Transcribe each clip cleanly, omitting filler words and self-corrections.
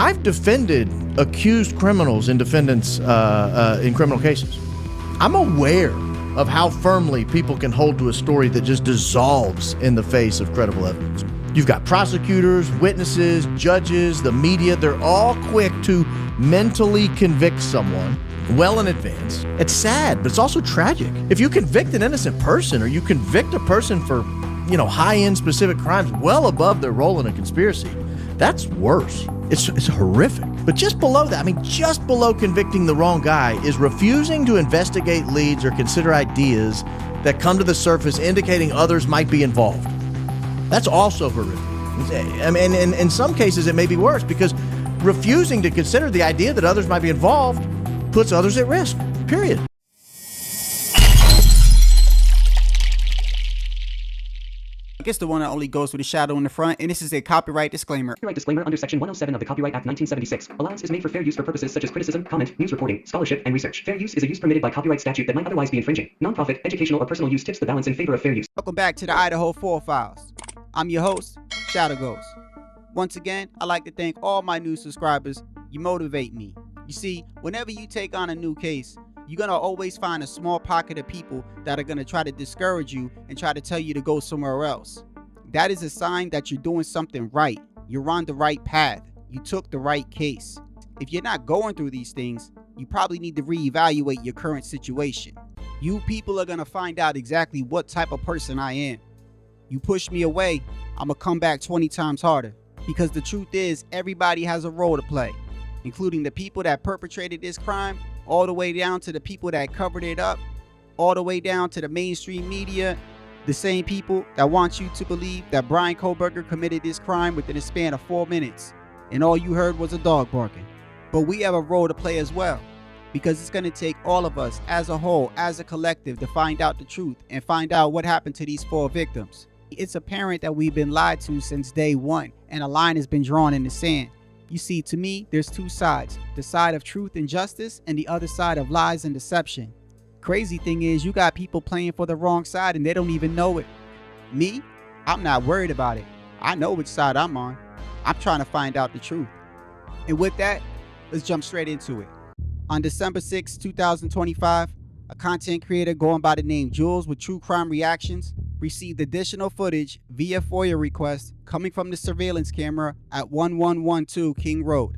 I've defended accused criminals in defendants in criminal cases. I'm aware of how firmly people can hold to a story that just dissolves in the face of credible evidence. You've got prosecutors, witnesses, judges, the media. They're all quick to mentally convict someone well in advance. It's sad, but it's also tragic. If you convict an innocent person, or you convict a person for, high-end specific crimes well above their role in a conspiracy, that's worse. It's horrific. But just below that, just below convicting the wrong guy is refusing to investigate leads or consider ideas that come to the surface indicating others might be involved. That's also horrific. In some cases, it may be worse, because refusing to consider the idea that others might be involved puts others at risk, period. It's the one that only goes with a shadow in the front, and this is a copyright disclaimer. Copyright disclaimer under Section 107 of the Copyright Act 1976. Allowance is made for fair use for purposes such as criticism, comment, news reporting, scholarship, and research. Fair use is a use permitted by copyright statute that might otherwise be infringing. Non-profit, educational, or personal use tips the balance in favor of fair use. Welcome back to the Idaho 4 Files. I'm your host, Shadow Ghost. Once again, I'd like to thank all my new subscribers. You motivate me. You see, whenever you take on a new case, you're going to always find a small pocket of people that are going to try to discourage you and try to tell you to go somewhere else. That is a sign that you're doing something right. You're on the right path. You took the right case. If you're not going through these things, you probably need to reevaluate your current situation. You people are going to find out exactly what type of person I am. You push me away, I'm going to come back 20 times harder. Because the truth is, everybody has a role to play, including the people that perpetrated this crime, all the way down to the people that covered it up, all the way down to the mainstream media, the same people that want you to believe that Bryan Kohberger committed this crime within a span of 4 minutes, and all you heard was a dog barking. But we have a role to play as well, because it's going to take all of us as a whole, as a collective, to find out the truth and find out what happened to these 4 victims. It's apparent that we've been lied to since day one, and a line has been drawn in the sand. You see, to me, there's 2 sides, the side of truth and justice and the other side of lies and deception. Crazy thing is, you got people playing for the wrong side and they don't even know it. Me, I'm not worried about it. I know which side I'm on. I'm trying to find out the truth. And with that, let's jump straight into it. On December 6, 2025, a content creator going by the name Jules with True Crime Reactions received additional footage via FOIA request coming from the surveillance camera at 1112 King Road.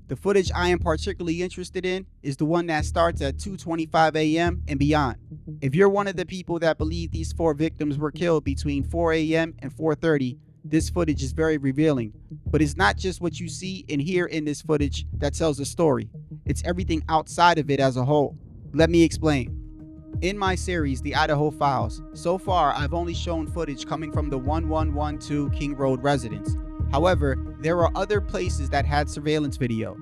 The footage I am particularly interested in is the one that starts at 2:25 a.m. and beyond. If you're one of the people that believe these 4 victims were killed between 4 a.m. and 4:30, this footage is very revealing. But it's not just what you see and hear in this footage that tells the story. It's everything outside of it as a whole. Let me explain. In my series, The Idaho Files, so far I've only shown footage coming from the 1112 King Road residence. However, there are other places that had surveillance video.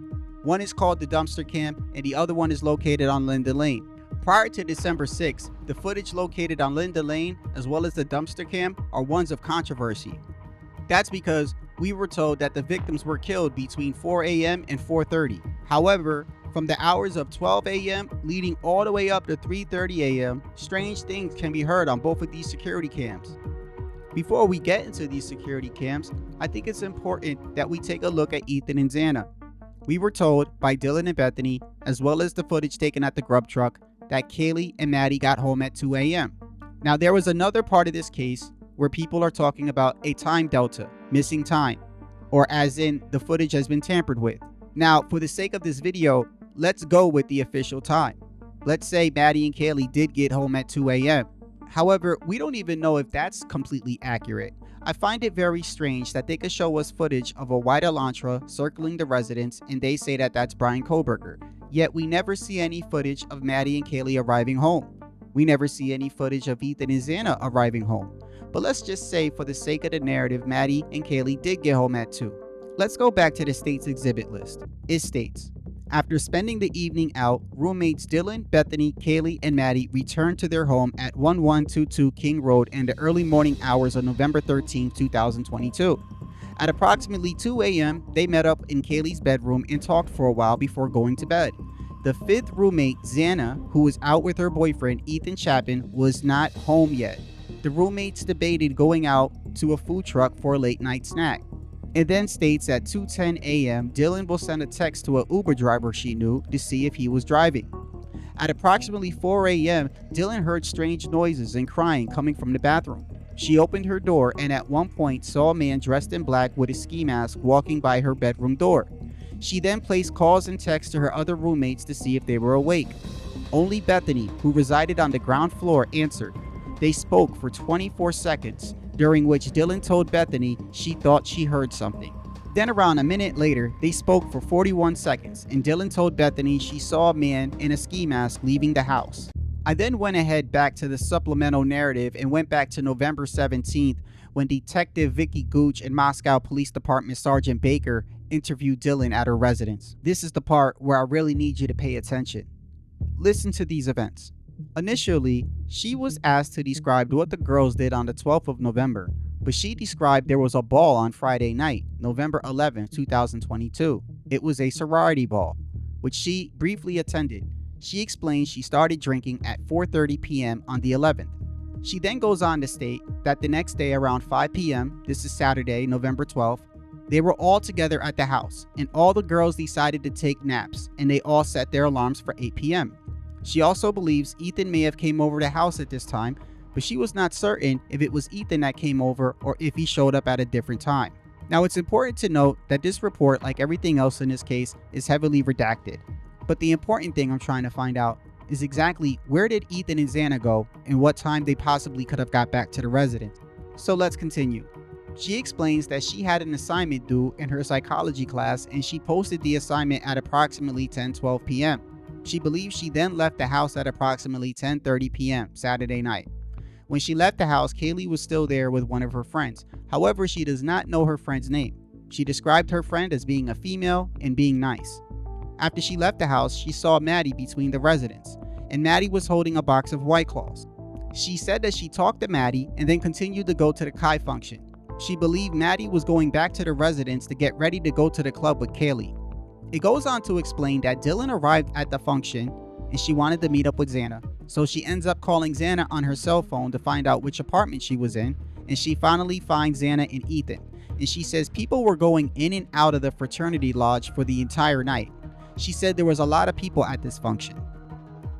One is called the dumpster cam, and the other one is located on Linda Lane. Prior to December 6th, the footage located on Linda Lane as well as the dumpster cam are ones of controversy. That's because we were told that the victims were killed between 4 a.m. and 4:30. However, from the hours of 12 a.m. leading all the way up to 3:30 a.m., strange things can be heard on both of these security cams. Before we get into these security cams, I think it's important that we take a look at Ethan and Xana. We were told by Dylan and Bethany, as well as the footage taken at the grub truck, that Kaylee and Maddie got home at 2 a.m. Now, there was another part of this case where people are talking about a time delta, missing time, or as in the footage has been tampered with. Now, for the sake of this video, let's go with the official time. Let's say Maddie and Kaylee did get home at 2 a.m. However, we don't even know if that's completely accurate. I find it very strange that they could show us footage of a white Elantra circling the residence and they say that that's Bryan Kohberger, yet we never see any footage of Maddie and Kaylee arriving home. We never see any footage of Ethan and Xana arriving home. But let's just say, for the sake of the narrative, Maddie and Kaylee did get home at 2. Let's go back to the state's exhibit list. It states, after spending the evening out, roommates Dylan, Bethany, Kaylee, and Maddie returned to their home at 1122 King Road in the early morning hours of November 13, 2022. At approximately 2 a.m., they met up in Kaylee's bedroom and talked for a while before going to bed. The 5th roommate, Xana, who was out with her boyfriend, Ethan Chapin, was not home yet. The roommates debated going out to a food truck for a late night snack. It then states at 2:10 a.m., Dylan will send a text to an Uber driver she knew to see if he was driving. At approximately 4 a.m., Dylan heard strange noises and crying coming from the bathroom. She opened her door and at one point saw a man dressed in black with a ski mask walking by her bedroom door. She then placed calls and texts to her other roommates to see if they were awake. Only Bethany, who resided on the ground floor, answered. They spoke for 24 seconds, during which Dylan told Bethany she thought she heard something. Then around a minute later, they spoke for 41 seconds, and Dylan told Bethany she saw a man in a ski mask leaving the house. I then went ahead back to the supplemental narrative and went back to November 17th when Detective Vicky Gooch and Moscow Police Department Sergeant Baker interviewed Dylan at her residence. This is the part where I really need you to pay attention. Listen to these events. Initially, she was asked to describe what the girls did on the 12th of November, but she described there was a ball on Friday night, November 11, 2022. It was a sorority ball, which she briefly attended. She explained she started drinking at 4:30 p.m. on the 11th. She then goes on to state that the next day around 5 p.m., this is Saturday, November 12th, they were all together at the house, and all the girls decided to take naps, and they all set their alarms for 8 p.m. She also believes Ethan may have came over the house at this time, but she was not certain if it was Ethan that came over or if he showed up at a different time. Now, it's important to note that this report, like everything else in this case, is heavily redacted. But the important thing I'm trying to find out is exactly where did Ethan and Xana go and what time they possibly could have got back to the residence. So let's continue. She explains that she had an assignment due in her psychology class and she posted the assignment at approximately 10:12 p.m. She believes she then left the house at approximately 10:30 p.m. Saturday night. When she left the house, Kaylee was still there with one of her friends. However, she does not know her friend's name. She described her friend as being a female and being nice. After she left the house, she saw Maddie between the residents, and Maddie was holding a box of White Claws. She said that she talked to Maddie and then continued to go to the Kai function. She believed Maddie was going back to the residence to get ready to go to the club with Kaylee. It goes on to explain that Dylan arrived at the function and she wanted to meet up with Xana. So she ends up calling Xana on her cell phone to find out which apartment she was in, and she finally finds Xana and Ethan. And she says people were going in and out of the fraternity lodge for the entire night. She said there was a lot of people at this function.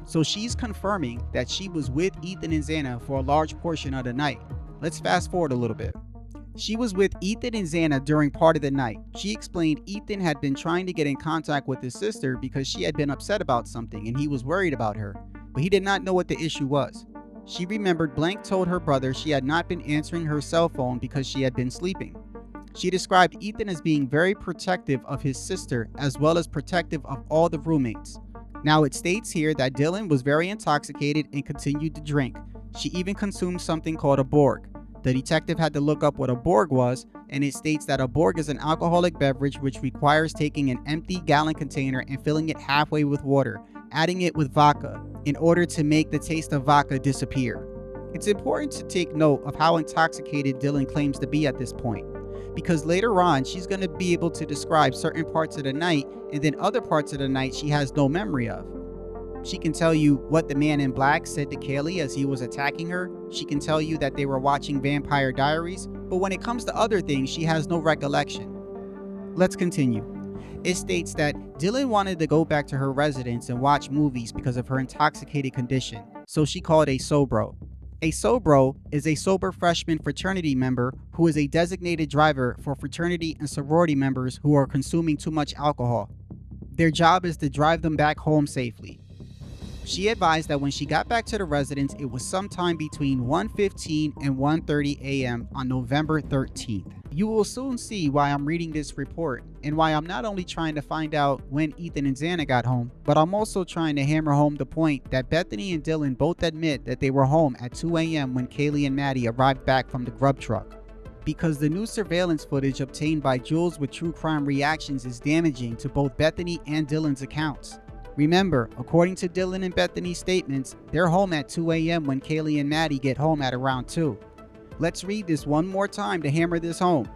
So she's confirming that she was with Ethan and Xana for a large portion of the night. Let's fast forward a little bit. She was with Ethan and Xana during part of the night. She explained Ethan had been trying to get in contact with his sister because she had been upset about something and he was worried about her, but he did not know what the issue was. She remembered Blank told her brother she had not been answering her cell phone because she had been sleeping. She described Ethan as being very protective of his sister as well as protective of all the roommates. Now it states here that Dylan was very intoxicated and continued to drink. She even consumed something called a Borg. The detective had to look up what a Borg was, and it states that a Borg is an alcoholic beverage which requires taking an empty gallon container and filling it halfway with water, adding it with vodka, in order to make the taste of vodka disappear. It's important to take note of how intoxicated Dylan claims to be at this point, because later on she's going to be able to describe certain parts of the night and then other parts of the night she has no memory of. She can tell you what the man in black said to Kaylee as he was attacking her. She can tell you that they were watching Vampire Diaries, but when it comes to other things, she has no recollection. Let's continue. It states that Dylan wanted to go back to her residence and watch movies because of her intoxicated condition, so she called a Sobro. A Sobro is a sober freshman fraternity member who is a designated driver for fraternity and sorority members who are consuming too much alcohol. Their job is to drive them back home safely. She advised that when she got back to the residence, it was sometime between 1:15 and 1:30 a.m. on November 13th. You will soon see why I'm reading this report and why I'm not only trying to find out when Ethan and Xana got home, but I'm also trying to hammer home the point that Bethany and Dylan both admit that they were home at 2 a.m. when Kaylee and Maddie arrived back from the grub truck. Because the new surveillance footage obtained by Jules with True Crime Reactions is damaging to both Bethany and Dylan's accounts. Remember, according to Dylan and Bethany's statements, they're home at 2 a.m. when Kaylee and Maddie get home at around 2. Let's read this one more time to hammer this home.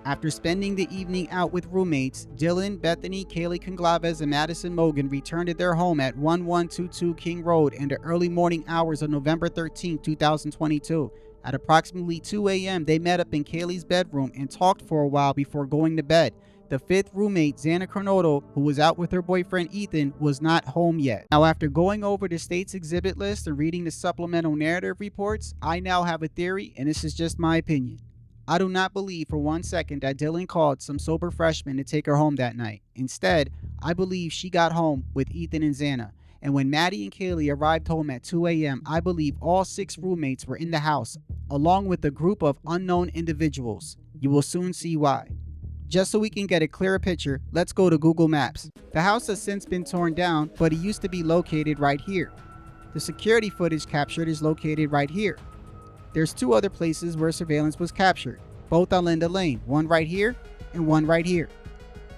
After spending the evening out with roommates, Dylan, Bethany, Kaylee Conglaves, and Madison Mogan returned to their home at 1122 King Road in the early morning hours of November 13, 2022. At approximately 2 a.m., they met up in Kaylee's bedroom and talked for a while before going to bed. The fifth roommate, Xana Cornoto, who was out with her boyfriend Ethan, was not home yet. Now, after going over the state's exhibit list and reading the supplemental narrative reports, I now have a theory, and this is just my opinion. I do not believe for 1 second that Dylan called some sober freshman to take her home that night. Instead, I believe she got home with Ethan and Xana. And when Maddie and Kaylee arrived home at 2 a.m., I believe all 6 roommates were in the house, along with a group of unknown individuals. You will soon see why. Just so we can get a clearer picture, let's go to Google Maps. The house has since been torn down, but it used to be located right here. The security footage captured is located right here. There's 2 other places where surveillance was captured, both on Linda Lane, one right here and one right here.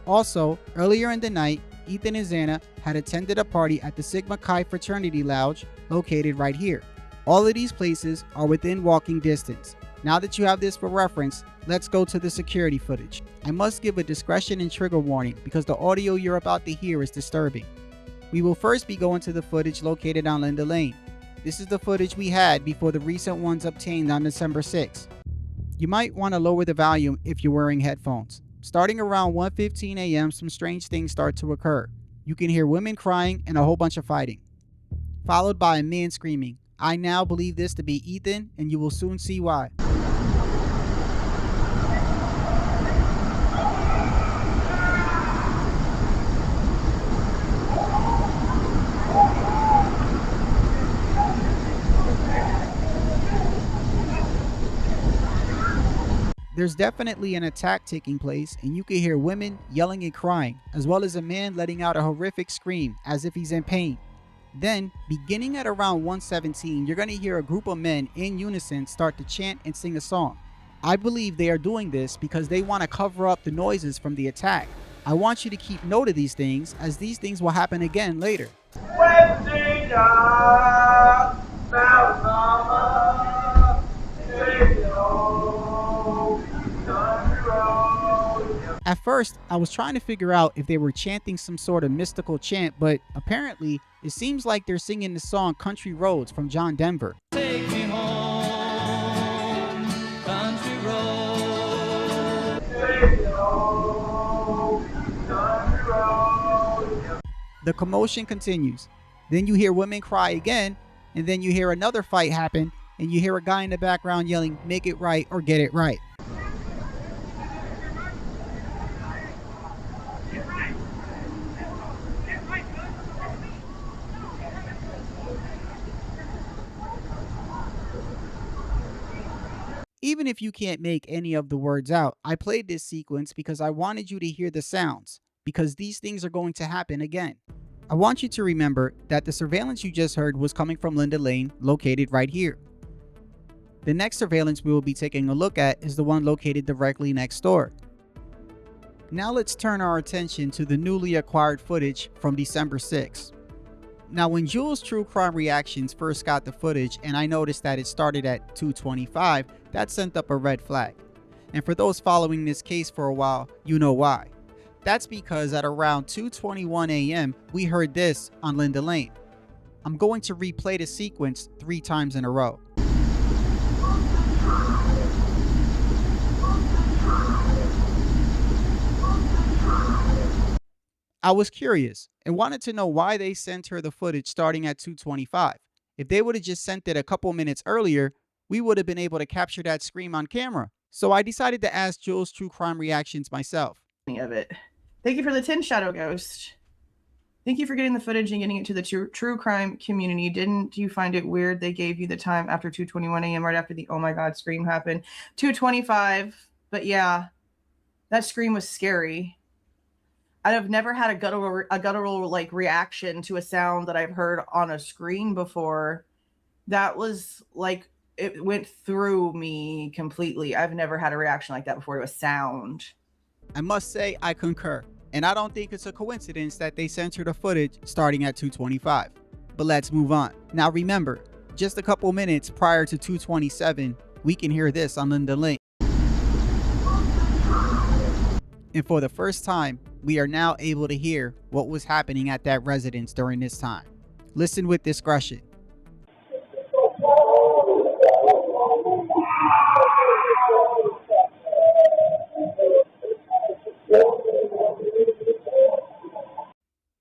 Also, earlier in the night, Ethan and Xana had attended a party at the Sigma Chi Fraternity Lounge, located right here. All of these places are within walking distance. Now that you have this for reference, let's go to the security footage. I must give a discretion and trigger warning because the audio you're about to hear is disturbing. We will first be going to the footage located on Linda Lane. This is the footage we had before the recent ones obtained on December 6th. You might want to lower the volume if you're wearing headphones. Starting around 1:15 a.m., some strange things start to occur. You can hear women crying and a whole bunch of fighting, followed by a man screaming. I now believe this to be Ethan, and you will soon see why. There's definitely an attack taking place, and you can hear women yelling and crying, as well as a man letting out a horrific scream as if he's in pain. Then, beginning at around 1:17, you're going to hear a group of men in unison start to chant and sing a song. I believe they are doing this because they want to cover up the noises from the attack. I want you to keep note of these things, as these things will happen again later. At first, I was trying to figure out if they were chanting some sort of mystical chant, but apparently, it seems like they're singing the song Country Roads from John Denver. Take me home, country road. Take me home, country road. The commotion continues. Then you hear women cry again, and then you hear another fight happen, and you hear a guy in the background yelling, "Make it right or get it right." Even if you can't make any of the words out, I played this sequence because I wanted you to hear the sounds, because these things are going to happen again. I want you to remember that the surveillance you just heard was coming from Linda Lane, located right here. The next surveillance we will be taking a look at is the one located directly next door. Now let's turn our attention to the newly acquired footage from December 6th. Now, when Jules True Crime Reactions first got the footage and I noticed that it started at 2:25, that sent up a red flag. And for those following this case for a while, you know why. That's because at around 2:21 a.m., we heard this on Linda Lane. I'm going to replay the sequence 3 times in a row. I was curious and wanted to know why they sent her the footage starting at 2:25. If they would have just sent it a couple minutes earlier, we would have been able to capture that scream on camera. So I decided to ask Jules True Crime Reactions myself. Of it. Thank you for the 10 Shadow Ghost. Thank you for getting the footage and getting it to the true crime community. Didn't you find it weird they gave you the time after 2:21 a.m. right after the oh my god scream happened? 2:25, but yeah, that scream was scary. I've never had a guttural like reaction to a sound that I've heard on a screen before. That was like, it went through me completely. I've never had a reaction like that before to a sound. I must say I concur, and I don't think it's a coincidence that they sent her the footage starting at 2:25. But let's move on. Now remember, just a couple minutes prior to 2:27, we can hear this on Linda Lane. And for the first time, we are now able to hear what was happening at that residence during this time. Listen with discretion.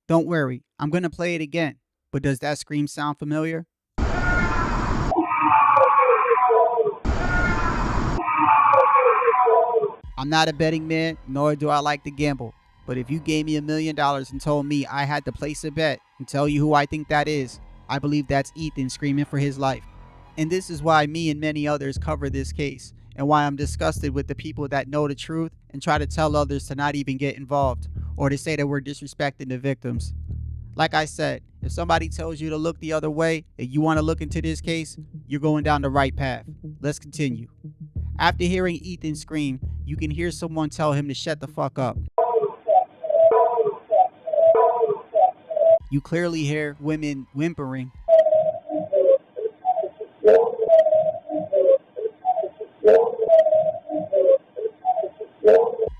Don't worry, I'm gonna play it again. But does that scream sound familiar? I'm not a betting man, nor do I like to gamble. But if you gave me $1 million and told me I had to place a bet and tell you who I think that is, I believe that's Ethan screaming for his life. And this is why me and many others cover this case, and why I'm disgusted with the people that know the truth and try to tell others to not even get involved, or to say that we're disrespecting the victims. Like I said, if somebody tells you to look the other way and you want to look into this case, you're going down the right path. Let's continue. After hearing Ethan scream, you can hear someone tell him to shut the fuck up. You clearly hear women whimpering.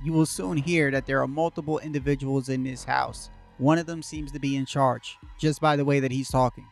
You will soon hear that there are multiple individuals in this house. One of them seems to be in charge, just by the way that he's talking.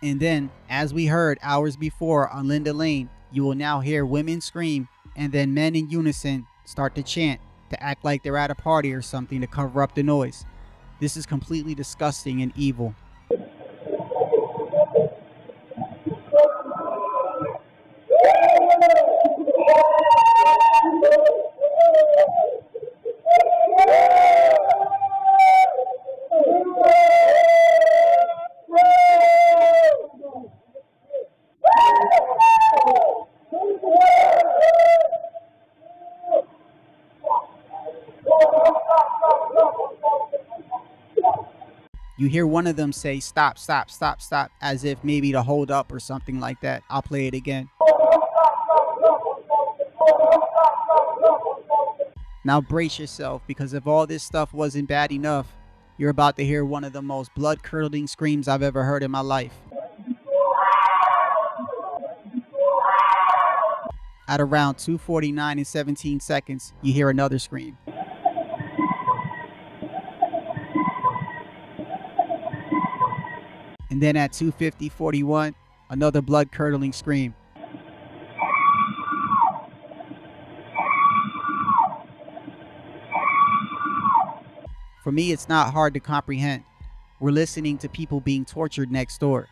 And then, as we heard hours before on Linda Lane, you will now hear women scream and then men in unison start to chant to act like they're at a party or something to cover up the noise. This is completely disgusting and evil. You hear one of them say, "Stop, stop, stop, stop," as if maybe to hold up or something like that. I'll play it again. Now brace yourself, because if all this stuff wasn't bad enough, you're about to hear one of the most blood-curdling screams I've ever heard in my life. At around 2:49 and 17 seconds, you hear another scream. And then at 2:50:41, another blood-curdling scream. For me, it's not hard to comprehend. We're listening to people being tortured next door.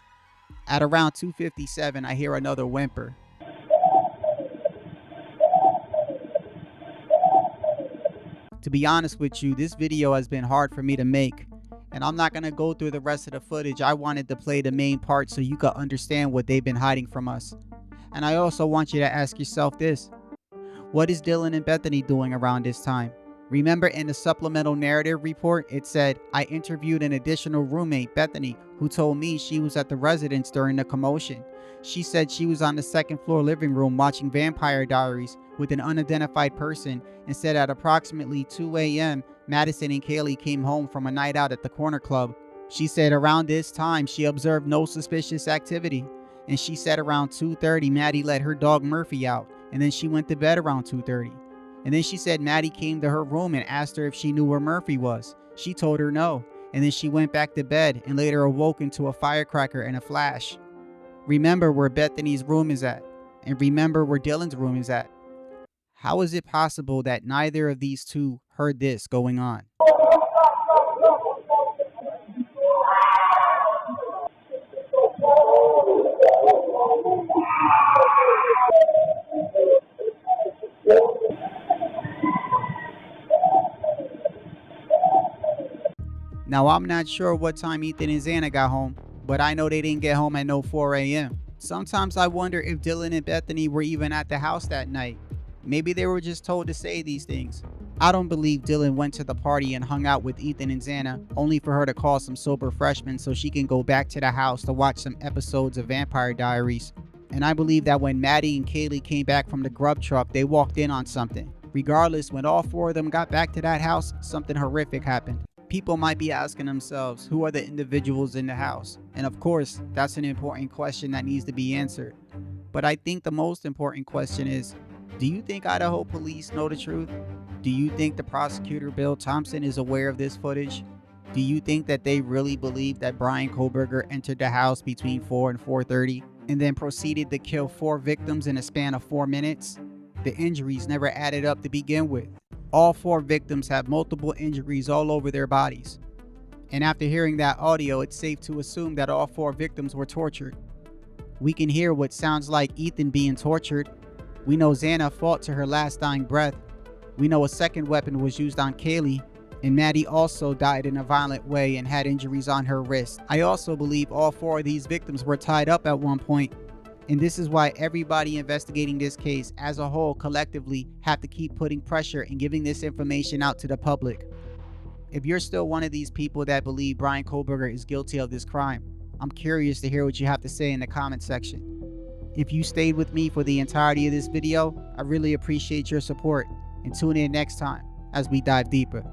At around 2:57, I hear another whimper. To be honest with you, this video has been hard for me to make, and I'm not going to go through the rest of the footage. I wanted to play the main part so you could understand what they've been hiding from us. And I also want you to ask yourself this: what is Dylan and Bethany doing around this time? Remember in the supplemental narrative report, it said, I interviewed an additional roommate, Bethany, who told me she was at the residence during the commotion. She said she was on the second floor living room watching Vampire Diaries with an unidentified person, and said at approximately 2 a.m., Madison and Kaylee came home from a night out at the corner club. She said around this time, she observed no suspicious activity. And she said around 2:30, Maddie let her dog Murphy out, and then she went to bed around 2:30. And then she said Maddie came to her room and asked her if she knew where Murphy was. She told her no, and then she went back to bed and later awoke into a firecracker and a flash. Remember where Bethany's room is at, and remember where Dylan's room is at. How is it possible that neither of these two heard this going on? Now, I'm not sure what time Ethan and Xana got home, but I know they didn't get home at no 4 a.m. Sometimes I wonder if Dylan and Bethany were even at the house that night. Maybe they were just told to say these things. I don't believe Dylan went to the party and hung out with Ethan and Xana only for her to call some sober freshmen so she can go back to the house to watch some episodes of Vampire Diaries. And I believe that when Maddie and Kaylee came back from the grub truck, they walked in on something. Regardless, when all four of them got back to that house, something horrific happened. People might be asking themselves, who are the individuals in the house? And of course, that's an important question that needs to be answered. But I think the most important question is, Do you think Idaho police know the truth? Do you think the prosecutor Bill Thompson is aware of this footage? Do you think that they really believe that Brian Kohlberger entered the house between 4 and 4:30 and then proceeded to kill 4 victims in a span of 4 minutes? The injuries never added up to begin with. All 4 victims have multiple injuries all over their bodies. And after hearing that audio, it's safe to assume that all 4 victims were tortured. We can hear what sounds like Ethan being tortured. We know Xana fought to her last dying breath. We know a second weapon was used on Kaylee, and Maddie also died in a violent way and had injuries on her wrist. I also believe all 4 of these victims were tied up at one point, and this is why everybody investigating this case as a whole collectively have to keep putting pressure and giving this information out to the public. If you're still one of these people that believe Brian Kohlberger is guilty of this crime, I'm curious to hear what you have to say in the comment section. If you stayed with me for the entirety of this video, I really appreciate your support, and tune in next time as we dive deeper.